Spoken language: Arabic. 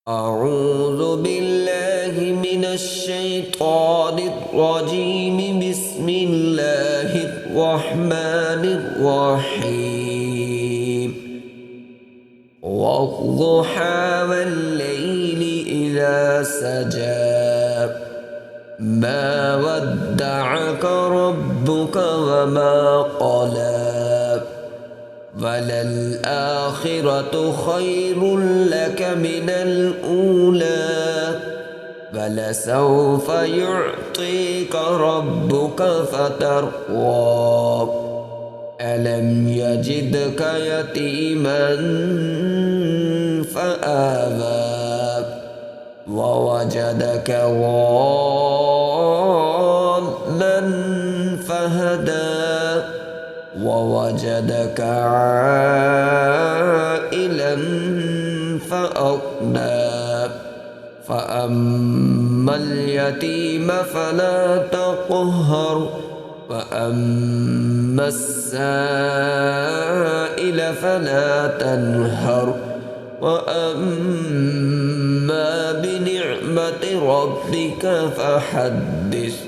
أعوذ بالله من الشيطان الرجيم. بسم الله الرحمن الرحيم. والضحى والليل إذا سجى ما ودعك ربك وما قلى وللآخرة خير لك من الأولى ولسوف يعطيك ربك فترضى ألم يجدك يتيما فآوى ووجدك ضالا فهدى ووجدك عائلا فأغنى فأما اليتيم فلا تقهر وأما السائل فلا تنهر وأما بنعمة ربك فحدث.